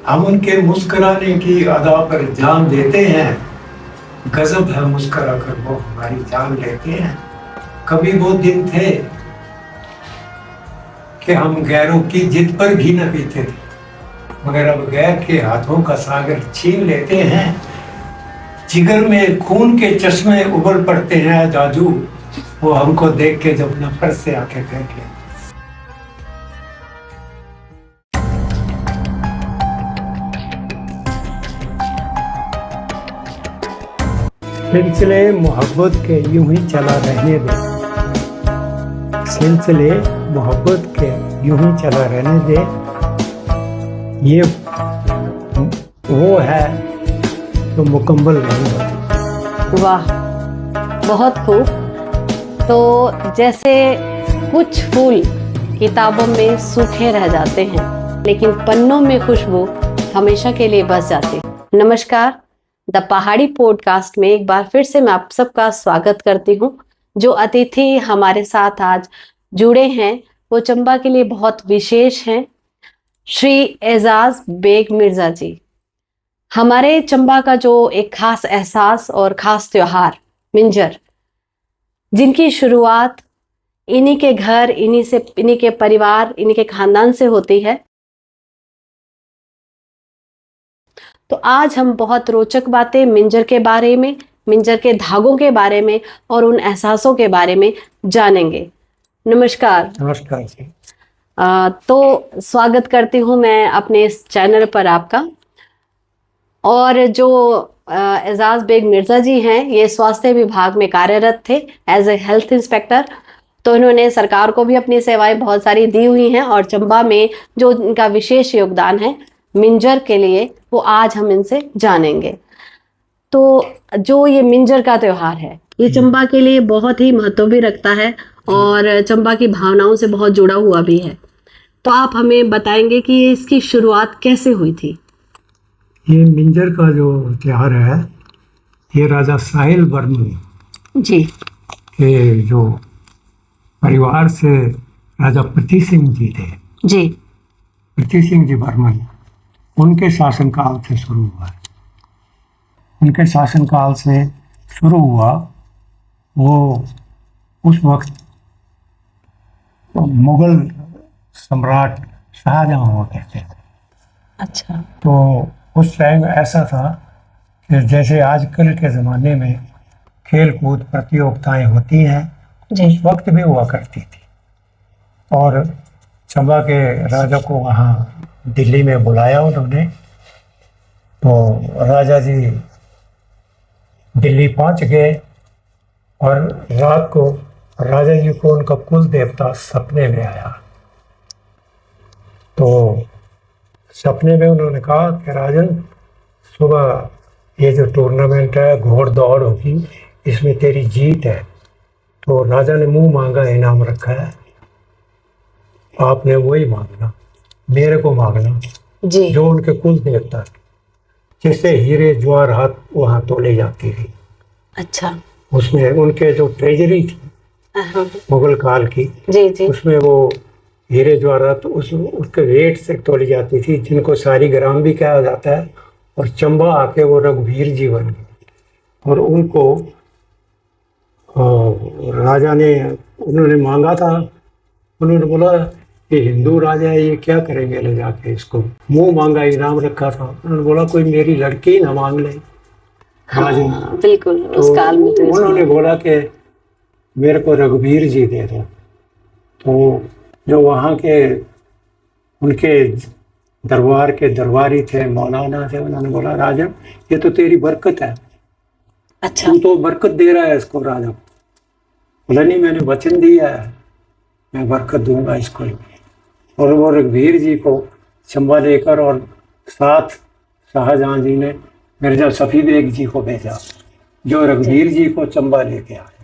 हम उनके मुस्कुराने की अदा पर जान देते हैं। गजब है मुस्कुरा कर वो हमारी जान लेते हैं। कभी वो दिन थे कि हम गैरों की जिद पर घी न पीते थे, मगर अब गैर के हाथों का सागर छीन लेते हैं। जिगर में खून के चश्मे उबल पड़ते हैं जाजू, वो हमको देख के जब नफरत से आके फेंक लेते। सिलसिले मोहब्बत के यूं ही चला रहने दे, सिलसिले मोहब्बत के यूं ही चला रहने दे। ये वो है तो मुकम्मल नहीं होती। वाह, बहुत खूब। तो जैसे कुछ फूल किताबों में सूखे रह जाते हैं, लेकिन पन्नों में खुशबू हमेशा के लिए बस जाती है। नमस्कार, द पहाड़ी पॉडकास्ट में एक बार फिर से मैं आप सबका स्वागत करती हूँ। जो अतिथि हमारे साथ आज जुड़े हैं वो चंबा के लिए बहुत विशेष हैं, श्री एजाज बेग मिर्जा जी। हमारे चंबा का जो एक खास एहसास और खास त्योहार मिंजर, जिनकी शुरुआत इन्हीं के घर, इन्हीं के परिवार, इन्हीं के खानदान से होती है। तो आज हम बहुत रोचक बातें मिंजर के बारे में, मिंजर के धागों के बारे में और उन एहसासों के बारे में जानेंगे। नमस्कार। नमस्कार जी। तो स्वागत करती हूँ मैं अपने इस चैनल पर आपका। और जो एजाज बेग मिर्जा जी हैं, ये स्वास्थ्य विभाग में कार्यरत थे एज ए हेल्थ इंस्पेक्टर। तो इन्होंने सरकार को भी अपनी सेवाएं बहुत सारी दी हुई हैं, और चंबा में जो इनका विशेष योगदान है मिंजर के लिए, वो आज हम इनसे जानेंगे। तो जो ये मिंजर का त्योहार है, ये चंबा के लिए बहुत ही महत्व भी रखता है और चंबा की भावनाओं से बहुत जुड़ा हुआ भी है। तो आप हमें बताएंगे कि इसकी शुरुआत कैसे हुई थी? ये मिंजर का जो त्योहार है, ये राजा साहिल वर्मन जी के जो परिवार से राजा पृथ्वी सिंह जी थे, जी पृथ्वी सिंह जी वर्मन, उनके शासनकाल से शुरू हुआ है। उनके शासनकाल से शुरू हुआ। वो उस वक्त मुगल सम्राट शाहजहां हुआ करते थे। अच्छा। तो उस टाइम ऐसा था कि जैसे आजकल के ज़माने में खेल कूद प्रतियोगिताएं होती हैं, उस वक्त भी हुआ करती थी। और चंबा के राजा को वहाँ दिल्ली में बुलाया उन्होंने। तो राजा जी दिल्ली पहुँच गए और रात को राजा जी को उनका कुल देवता सपने में आया। तो सपने में उन्होंने कहा कि राजन, सुबह ये जो टूर्नामेंट है घोड़ दौड़ होगी, इसमें तेरी जीत है। तो राजा ने मुंह मांगा इनाम रखा है, आपने वही मांगना, मेरे को मांगना जी। जो उनके कुल देवता, जिससे हीरे जवाहरात वहाँ तोले जाती थी। अच्छा। उसमें उनके जो ट्रेजरी थी मुगल काल की, जी जी। उसमें वो हीरे जवाहरात उसके रेट से तोली जाती थी, जिनको सारी ग्राम भी कहा जाता है। और चंबा आके वो रघुवीर जी बन गए। और उनको राजा ने, उन्होंने मांगा था, उन्होंने बोला कि हिंदू राजा है, ये क्या करेंगे ले जाके इसको। मुंह मांगा इनाम रखा था। उन्होंने बोला कोई मेरी लड़की ना मांग ले। राजा बिल्कुल, तो उस काल में तो उन्होंने बोला कि मेरे को रघुवीर जी दे दो। तो जो वहाँ के उनके दरबार के दरबारी थे, मौलाना थे, उन्होंने बोला राजा ये तो तेरी बरकत है। अच्छा। तू तो बरकत दे रहा है इसको। राजा बोला नहीं, मैंने वचन दिया है, मैं बरकत दूंगा इसको। और वो रघुवीर जी को चंबा लेकर, और साथ शाहजहां जी ने मिर्जा शफी बेग जी को भेजा, जो रघुवीर जी को चंबा लेके आए।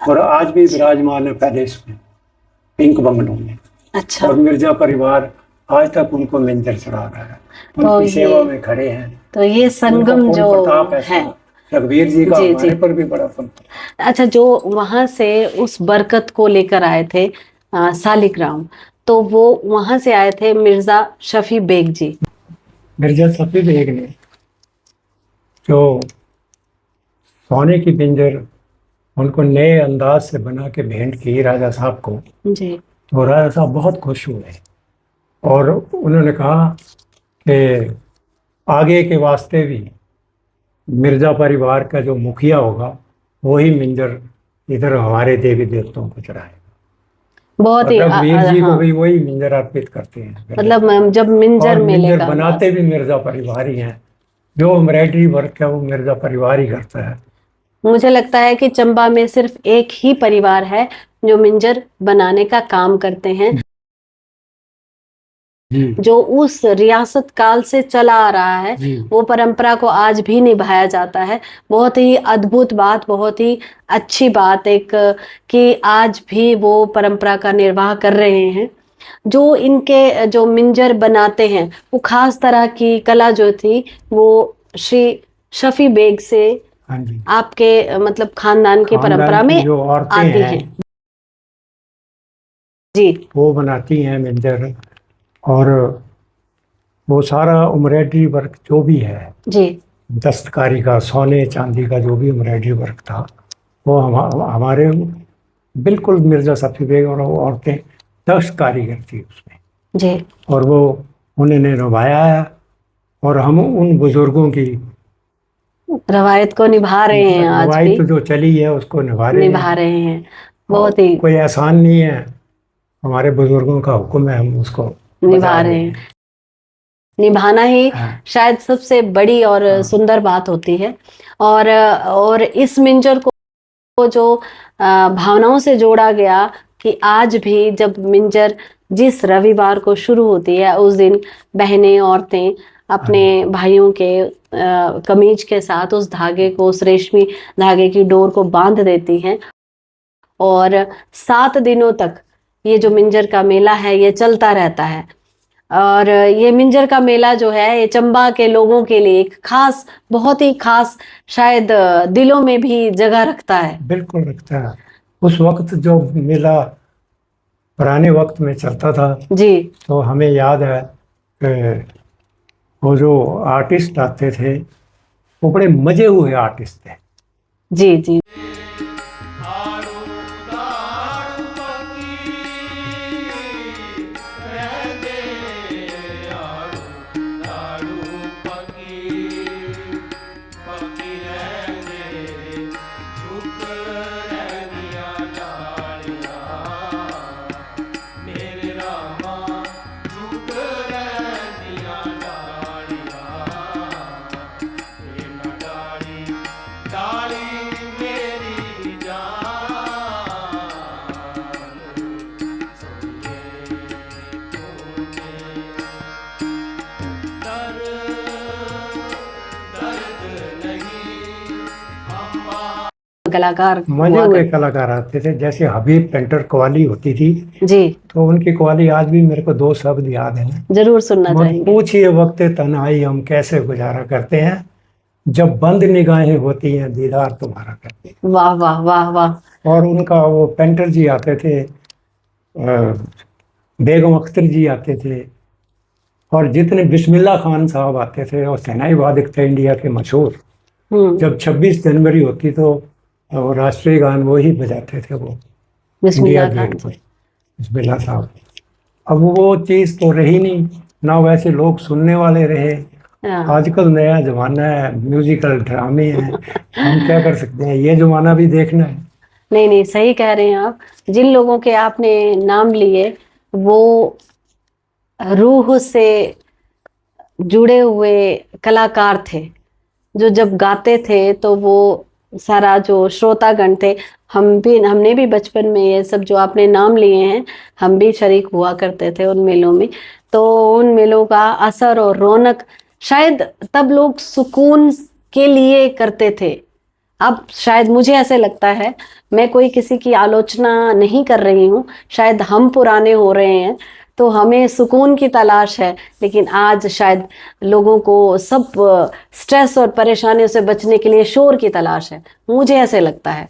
और आज भी विराजमान है पैलेस में, पिंक बंगलों में। अच्छा। और मिर्जा परिवार आज तक उनको मिंजर चढ़ा रहा है, उनकी सेवा में खड़े हैं। तो ये संगम जो है रघुवीर जी का हमारे पर भी बड़ा फल। अच्छा, जो वहां से उस बरकत को लेकर आए थे सालिग्राम, तो वो वहां से आए थे मिर्जा शफी बेग जी। मिर्जा सफी बेग ने जो सोने की पिंजर उनको नए अंदाज से बना के भेंट की राजा साहब को, जी तो राजा साहब बहुत खुश हुए और उन्होंने कहा कि आगे के वास्ते भी मिर्जा परिवार का जो मुखिया होगा वही मिंजर इधर हमारे देवी देवताओं को चढ़ाएगा। बहुत ही मतलब वीर जी को हाँ, भी वही मिंजर अर्पित करते हैं। मतलब जब मिंजर और मेले मिंजर का बनाते भी मिर्जा परिवार ही हैं, जो एम्ब्रॉयडरी वर्क है वो मिर्जा परिवार ही करता है। मुझे लगता है कि चंबा में सिर्फ एक ही परिवार है जो मिंजर बनाने का काम करते हैं, जी जो उस रियासत काल से चला आ रहा है, जी वो परंपरा को आज भी निभाया जाता है। बहुत ही अद्भुत बात, बहुत ही अच्छी बात एक कि आज भी वो परंपरा का निर्वाह कर रहे हैं। जो इनके जो मिंजर बनाते हैं वो खास तरह की कला जो थी वो श्री शफी बेग से हाँ जी। आपके मतलब खानदान की खानदान परंपरा की में जो औरतें आती हैं हैं। जी वो बनाती हैं मिंजर, और वो सारा एम्ब्रॉयडरी वर्क जो भी है, जी दस्तकारी का, सोने चांदी का जो भी एम्ब्रॉयडरी वर्क था, वो हमारे बिल्कुल मिर्जा सफी बेग और वो औरतें दक्ष कारीगर थी उसमें, जी और वो उन्होंने निभाया है। और हम उन बुजुर्गों की रवायत को निभा रहे हैं, आज भी रवायत जो चली है उसको निभा रहे निभा हैं। रहे हैं। और बहुत ही कोई एहसान नहीं है, हमारे बुजुर्गों का हुक्म है, हम उसको निभा बजा रहे रहे हैं। हैं। निभाना ही हाँ, शायद सबसे बड़ी और हाँ, सुंदर बात होती है। और इस मिंजर को जो भावनाओं से जोड़ा गया कि आज भी जब मिंजर जिस रविवार को शुरू होती है उस दिन बहनें औरतें अपने हाँ, भाइयों के कमीज के साथ उस धागे को, उस रेशमी धागे की डोर को बांध देती हैं और 7 दिनों तक ये जो मिंजर का मेला है ये चलता रहता है। और ये मिंजर का मेला जो है ये चंबा के लोगों के लिए एक खास, बहुत ही खास, शायद दिलों में भी जगह रखता है। बिल्कुल रखता है। उस वक्त जो मेला पुराने वक्त में चलता था, जी तो हमें याद है कि वो जो आर्टिस्ट आते थे वो बड़े मजे हुए आर्टिस्ट थे। जी जी कलाकार मजे हुआ हुए कर। कलाकार आते थे, जैसे हबीब पेंटर कव्वाली होती थी, जी तो उनकी कव्वाली आज भी मेरे को 2 शब्द याद हैं। जरूर सुनना मत चाहेंगे। पूछिए वक्त तन्हाई हम कैसे गुजारा करते हैं, जब बंद निगाहें होती हैं दीदार तुम्हारा करते हैं। वाह वाह वाह वाह। और उनका वो पेंटर जी आते थे, बेगम अख्तर जी आते थे, और जितने बिस्मिल्लाह खान साहब आते थे, और शहनाई वादक थे इंडिया के मशहूर। जब 26 जनवरी होती तो वो राष्ट्रीय गान वो ही बजाते थे, वो इंडिया बिस्मिल्लाह खान गेट पर जी। बिस्मिल्लाह साहब। अब वो चीज़ तो रही नहीं, ना वैसे लोग सुनने वाले रहे। हाँ, आजकल नया जमाना है, म्यूजिकल ड्रामे हैं, हम क्या कर सकते हैं, ये जमाना भी देखना है। नहीं नहीं सही कह रहे हैं आप। जिन लोगों के आपने नाम लिए वो रूह से जुड़े हुए कलाकार थे, जो जब गाते थे तो वो सारा जो श्रोतागण थे, हमने भी बचपन में ये सब जो आपने नाम लिए हैं हम भी शरीक हुआ करते थे उन मेलों में। तो उन मेलों का असर और रौनक शायद तब लोग सुकून के लिए करते थे। अब शायद मुझे ऐसे लगता है, मैं कोई किसी की आलोचना नहीं कर रही हूँ, शायद हम पुराने हो रहे हैं तो हमें सुकून की तलाश है, लेकिन आज शायद लोगों को सब स्ट्रेस और परेशानियों से बचने के लिए शोर की तलाश है, मुझे ऐसे लगता है।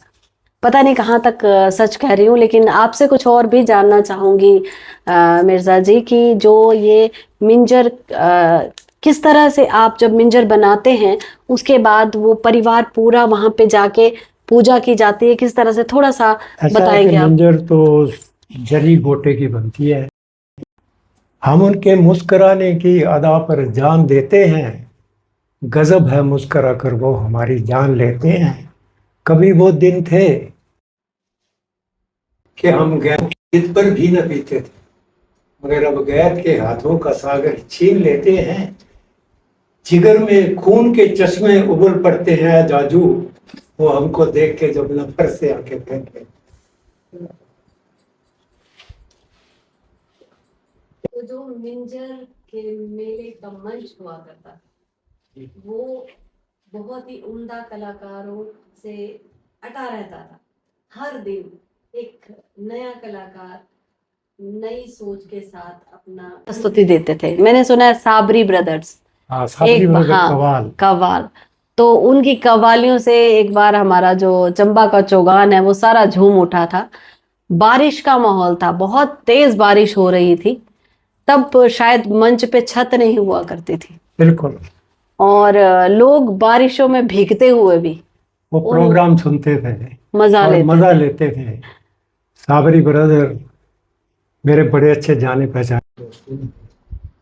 पता नहीं कहाँ तक सच कह रही हूँ, लेकिन आपसे कुछ और भी जानना चाहूँगी मिर्ज़ा जी की जो ये मिंजर किस तरह से आप जब मिंजर बनाते हैं उसके बाद वो परिवार पूरा वहां पे जाके पूजा की जाती है, किस तरह से, थोड़ा सा ऐसा है कि बताएंगे आप? मिंजर तो जली गोटे की बनती है। हम उनके मुस्कुराने की अदा पर जान देते हैं, गजब है मुस्कुरा कर वो हमारी जान लेते हैं। कभी वो दिन थे कि हम गैर की ईद पर भी न पीते थे, मगर अब गैर के हाथों का सागर छीन लेते हैं। जिगर में खून के चश्मे उबल पड़ते हैं जाजू, वो हमको देख के जब नफरत से आके फेंके। तो जो मिंजर के मेले का मंच हुआ करता वो बहुत ही उम्दा कलाकारों से अटा रहता था। हर दिन एक नया कलाकार नई सोच के साथ अपना प्रस्तुति देते थे। मैंने सुना है साबरी ब्रदर्स, हाँ, साबरी ब्रदर हाँ, कवाल। कव्वाल। तो उनकी कव्वालियों से एक बार हमारा जो चंबा का चौगान है वो सारा झूम उठा था। बारिश का माहौल था, बहुत तेज बारिश हो रही थी, तब शायद मंच पे छत नहीं हुआ करती थी बिल्कुल, और लोग बारिशों में भीगते हुए भी वो उन प्रोग्राम सुनते थे मजा और लेते मजा थे। लेते थे। साबरी ब्रदर मेरे बड़े अच्छे जाने पहचाने दोस्त हैं।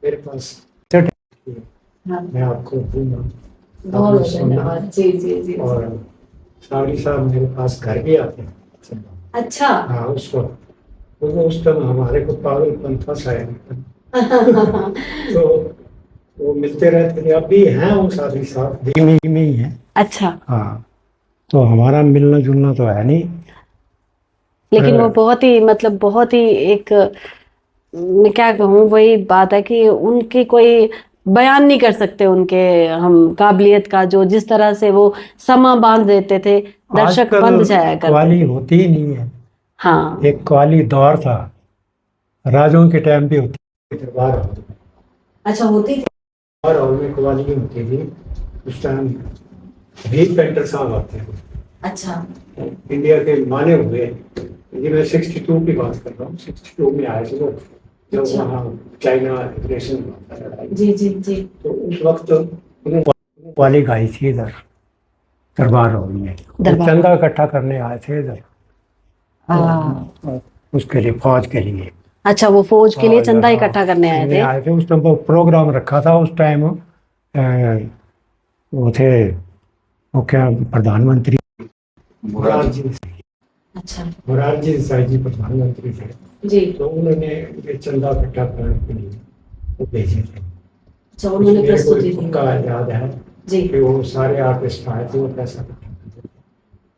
मेरे पास सेट है, हाँ, मैं आपको दूंगा, बहुत आपने सुनना। धन्यवाद। जी जी जी। और साबरी साहब मेरे पास घर भी आते हैं। अच्छा। हाँ, उस वक्त क्योंकि उस टाइम हमारे को पागलपन था शायद, तो वो मिलते रहते थे। अब भी हैं वो साबरी साहब, धीमी में ही है। अच्छा। हाँ, तो हमारा मिलना जुलना तो है नहीं। लेकिन वो पर बहुत ही, मतलब बहुत ही एक, मैं क्या कहूँ, वही बात है कि उनकी कोई बयान नहीं कर सकते उनके हम काबिलियत का, जो जिस तरह से वो समा बांध देते थे, दर्शक आजकल बंध जाया करते कव्वाली थे। होती ही नहीं है। हाँ। एक कव्वाली दौर था, राजों के टाइम पे होती थी, दरबार हॉल में। अच्छा, होती थी। दरबार हॉल में कव्वाली होती थी उस टाइम। भी पेंटर साहब आते हैं, अच्छा। इंडिया के माने हुए। ये मैं 62 की बात कर रहा हूँ, 62 में आए थे वो, जब अच्छा। वहाँ चाइना एग्रेशन हुआ था, लड़ाई। जी जी जी। तो उस वक्त उन्होंने कव्वाली गाई थी इधर दरबार हॉल में। वो दरबार चंदा इकट्ठा करने आए थे इधर, हाँ। उसके लिए, फौज के लिए। अच्छा, वो फौज के लिए फौज, चंदा हाँ, इकट्ठा करने आए करने थे। आए थे। उस टाइम वो प्रोग्राम रखा था उस टाइम। वो थे, वो क्या, प्रधानमंत्री मोरारजी, अच्छा। मोरारजी देसाई जी प्रधानमंत्री थे। जी। तो उन्होंने ये चंदा इकट्ठा करने के लिए वो भेजे थे। अच्छा, उन्होंने मेरे को प्रस्तुति दी। उनका याद है जी। कि वो सारे आर्टिस्ट आए थे, वो पैसा इकट्ठा करते थे।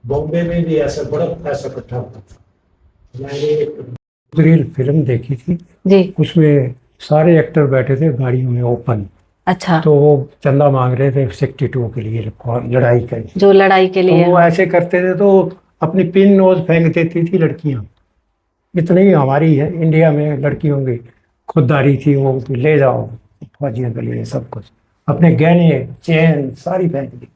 बॉम्बे में भी ऐसा बड़ा पैसा इकट्ठा होता था। मैंने एक रील फिल्म देखी थी, जी। उसमें सारे एक्टर बैठे थे गाड़ियों में ओपन। अच्छा। तो वो चंदा मांग रहे थे 62 के लिए, और लड़ाई के लिए। जो लड़ाई के तो लिए, वो हाँ। ऐसे करते थे तो अपनी पिन नोज फेंक देती थी लड़कियां। इतनी हमारी है इंडिया में लड़कियों की खुददारी थी, वो कि ले जाओ फौजियों के लिए सब कुछ, अपने गहने चैन सारी फेंक दी,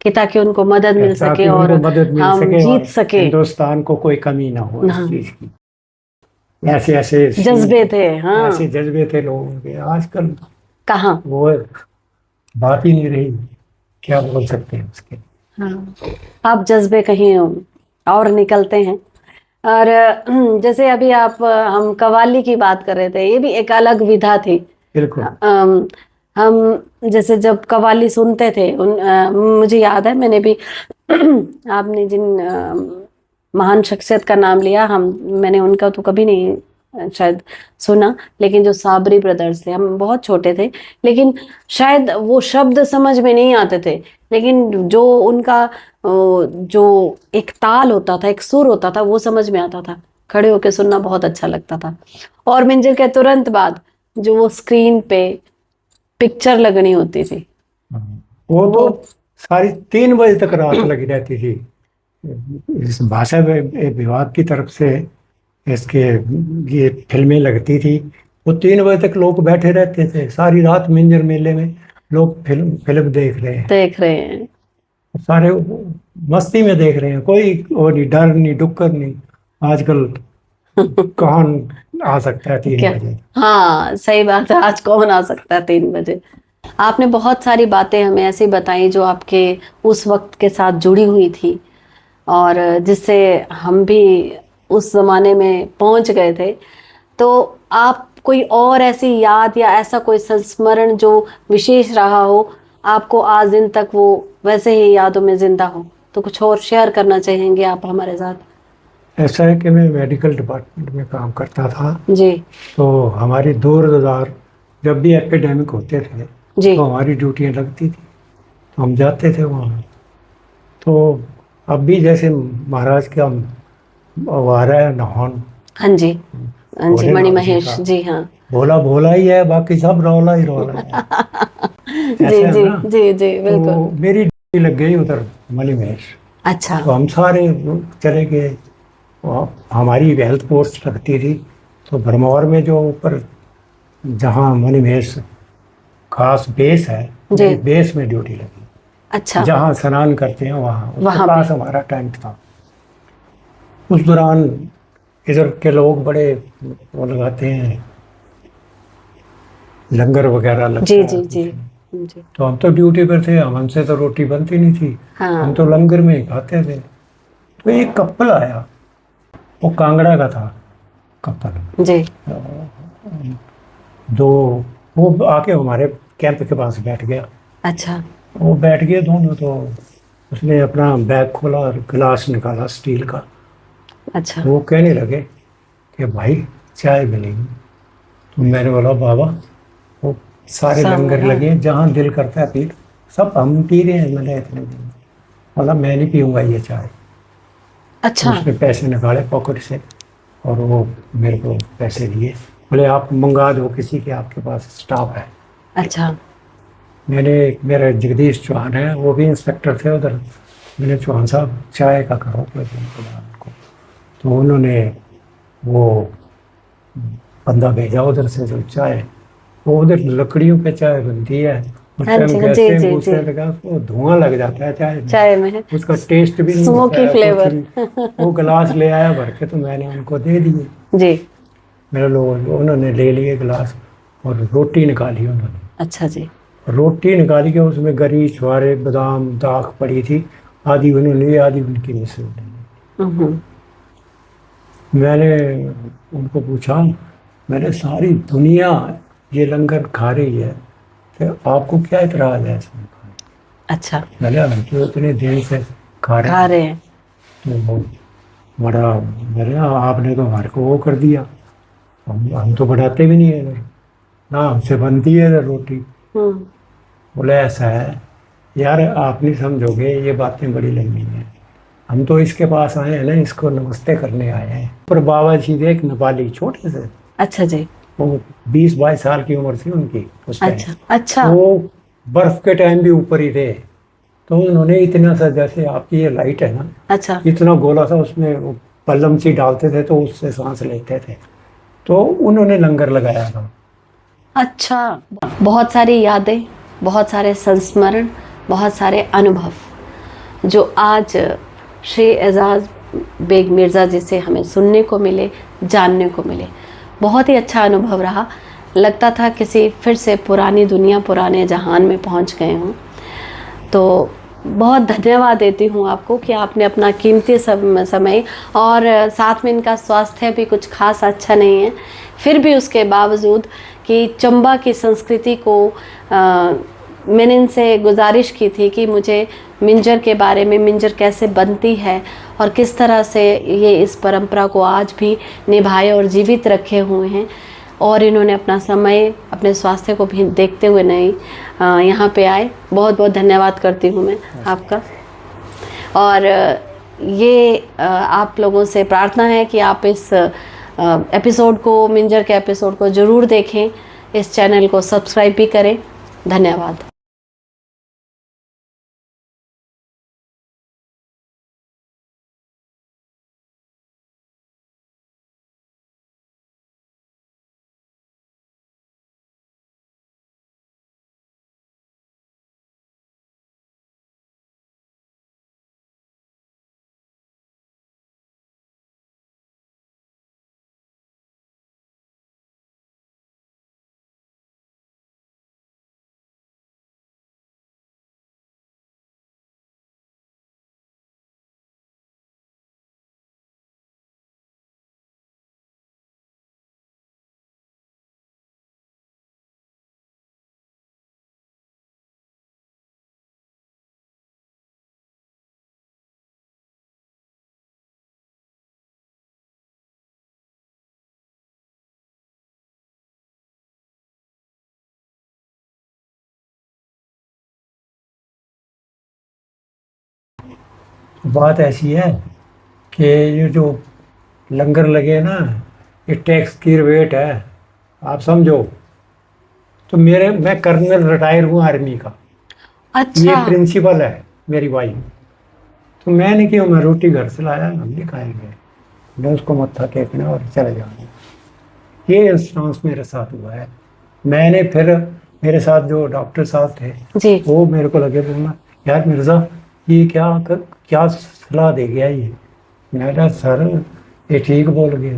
कि ताकि उनको मदद मिल सके ताकि और उनको मदद मिल हम सके जीत और सके। हिंदुस्तान को कोई कमी ना हो इस हाँ। चीज की। ऐसे ऐसे जज्बे थे, हाँ। ऐसे जज्बे थे लोगों के। आजकल कहाँ। वो बात ही नहीं रही, क्या बोल सकते हैं उसके। हाँ, आप जज्बे कहीं और निकलते हैं। और जैसे अभी आप, हम कव्वाली की बात कर रहे थे, ये भी एक अलग विधा थी। बिल्कुल। हम जैसे जब कव्वाली सुनते थे, मुझे याद है, मैंने भी आपने जिन महान शख्सियत का नाम लिया, मैंने उनका तो कभी नहीं शायद सुना, लेकिन जो साबरी ब्रदर्स थे, हम बहुत छोटे थे, लेकिन शायद वो शब्द समझ में नहीं आते थे, लेकिन जो उनका जो एक ताल होता था, एक सुर होता था, वो समझ में आता था। खड़े होके सुनना बहुत अच्छा लगता था। और मिंजर के तुरंत बाद जो वो स्क्रीन पे पिक्चर लगनी होती थी, वो तो वो सारी 3 बजे तक रात लगी रहती थी। इस भाषा विभाग की तरफ से इसके ये फिल्में लगती थी। वो 3 बजे तक लोग बैठे रहते थे सारी रात मिंजर मेले में, लोग फिल्म फिल्म देख रहे हैं। देख रहे हैं। सारे मस्ती में देख रहे हैं, कोई वो नहीं, डर नहीं, डुक्कर नहीं। आजकल कौन आ सकता है तीन क्या। बजे हाँ, सही बात है, आज कौन आ सकता है 3 बजे। आपने बहुत सारी बातें हमें ऐसी बताई जो आपके उस वक्त के साथ जुड़ी हुई थी, और जिससे हम भी उस ज़माने में पहुंच गए थे। तो आप कोई और ऐसी याद या ऐसा कोई संस्मरण जो विशेष रहा हो, आपको आज दिन तक वो वैसे ही यादों में जिंदा हो, तो कुछ और शेयर करना चाहेंगे आप हमारे साथ? ऐसा है कि मैं मेडिकल डिपार्टमेंट में काम करता था। जी। तो हमारी 2000 जब भी एपिडेमिक होते थे जी। तो हमारी ड्यूटियाँ लगती थी, तो हम जाते थे वहाँ। तो अब भी जैसे महाराज का वो आ रहा है नहान, हाँ जी। हाँ जी, मणि भोलेनाथ जी महेश का, जी, हाँ। भोला भोला ही है, बाकी सब रौला ही रौला है। जी ऐसा है जी ना। जी जी, तो बिल्कुल। मेरी ड्यूटी लग गई उधर मणि महेश। अच्छा। तो हम सारे लोग चले गए। हमारी हेल्थ पोस्ट लगती थी तो भरमौर में जो ऊपर जहाँ मणि महेश खास बेस है, जी। मेरी बेस में ड्यूटी लगी। अच्छा। जहाँ स्नान करते हैं वहाँ उसके वहाँ पे। पास हमारा टेंट था। उस दौरान इधर के लोग बड़े वो लगाते हैं, लंगर वगैरह जी लगता है जी जी कुछ। जी। तो हम तो ड्यूटी पर थे, हमसे तो रोटी बनती नहीं थी, हम तो हाँ। लंगर में ही खाते थे। तो एक कपल आया, वो कांगड़ा का था कपल। जी। दो वो आके हमारे कैंप के पास बैठ गया। अच्छा। वो बैठ गए दोनों। तो उसने अपना बैग खोला और गिलास निकाला स्टील का। अच्छा। तो वो कहने लगे कि भाई चाय मिलेगी। तो मैंने बोला बाबा, वो सारे सब, लंगर हाँ। लगे हैं, जहाँ दिल करता है पी लो। सब हम पी रहे हैं, मैंने इतने दिन बोला मैं नहीं पीऊँगा ये चाय। तो अच्छा। उसने पैसे निकाले पॉकेट से और वो मेरे को पैसे दिए। बोले आप मंगा दो किसी के, आपके पास स्टाफ है। अच्छा। मैंने, मेरा जगदीश चौहान है, वो भी इंस्पेक्टर थे उधर। मैंने चौहान साहब चाय का करो कोई इंतजाम को। तो उन्होंने वो बंदा भेजा उधर से जो चाय, वो उधर लकड़ियों पे चाय बनती है। उस हाँ टाइम जी, हाँ जी गैसें जी जी। गूसें लगा, उसको धुआं लग जाता है चाय में, चाय में उसका टेस्ट भी नहीं होता स्मोकी है कुछ फ्लेवर। भी। वो गिलास ले आया भर के, तो मैंने उनको दे दिए। जी। मेरे लोग उन्होंने ले लिए गिलास और रोटी निकाली उन्होंने। अच्छा जी। रोटी निकाली के उसमें गरी छुआरे बादाम दाख पड़ी थी, आधी उन्होंने ली आधी उनकी मिसेज ने हम्म। ली। मैंने उनको पूछा, मैंने सारी दुनिया ये लंगर खा रही है, तो आपको क्या इतराज है इसमें? अच्छा। मैंने हम तो इतने दिन से खा रहे खा हैं। रहे हैं। तो वो बड़ा, मैंने कहा, आपने तो हमारे को वो कर दिया, हम तो बढ़ाते भी नहीं है इधर, ना हमसे बनती है इधर रोटी। हम्म। बोले ऐसा है यार, आप नहीं समझोगे, ये बातें बड़ी लंबी हैं। हम तो इसके पास आए हैं ना, इसको नमस्ते करने आए हैं। पर बाबा जी थे एक नेपाली छोटे से, अच्छा जी। वो 20-22 साल की उम्र थी उनकी उस टाइम। अच्छा। अच्छा। वो बर्फ के टाइम भी ऊपर ही थे। तो उन्होंने इतना सा, जैसे आपकी ये लाइट है ना, अच्छा। इतना गोला सा, उसमें वो पल्लम सी डालते थे तो उससे सांस लेते थे। तो उन्होंने लंगर लगाया था। अच्छा। बहुत सारी यादें, बहुत सारे संस्मरण, बहुत सारे अनुभव जो आज श्री एजाज बेग मिर्ज़ा जी से हमें सुनने को मिले, जानने को मिले। बहुत ही अच्छा अनुभव रहा। लगता था किसी फिर से पुरानी दुनिया, पुराने जहान में पहुंच गए हूँ। तो बहुत धन्यवाद देती हूँ आपको कि आपने अपना कीमती समय, और साथ में इनका स्वास्थ्य भी कुछ खास अच्छा नहीं है, फिर भी उसके बावजूद कि चंबा की संस्कृति को मैंने इनसे गुजारिश की थी कि मुझे मिंजर के बारे में, मिंजर कैसे बनती है और किस तरह से ये इस परंपरा को आज भी निभाए और जीवित रखे हुए हैं। और इन्होंने अपना समय, अपने स्वास्थ्य को भी देखते हुए नहीं यहाँ पे आए। बहुत बहुत धन्यवाद करती हूँ मैं आपका। और ये आप लोगों से प्रार्थना है कि आप इस एपिसोड को, मिंजर के एपिसोड को ज़रूर देखें, इस चैनल को सब्सक्राइब भी करें। धन्यवाद। बात ऐसी है कि ये जो लंगर लगे ना, ये टैक्स की रेट है, आप समझो। तो मैं कर्नल रिटायर हूँ आर्मी का, ये अच्छा। प्रिंसिपल है मेरी वाइफ। तो मैंने क्यों, मैं रोटी घर से लाया, हम नहीं खाएंगे, मैं उसको मत्था टेकना और चले जाना। ये इंस्टेंस मेरे साथ हुआ है। मैंने फिर, मेरे साथ जो डॉक्टर साहब थे जी। वो मेरे को लगे बोलना, यार मिर्ज़ा ये क्या सलाह दे गया ये। मैं कहा सर ये ठीक बोल गए।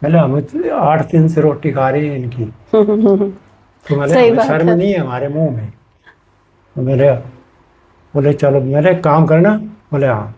मैंने हम 8 दिन से रोटी खा रहे हैं इनकी। तो मैंने सही हमें बात शर्म है। नहीं है हमारे मुंह में। तो मेरे बोले चलो, मेरे काम करना, बोले हाँ।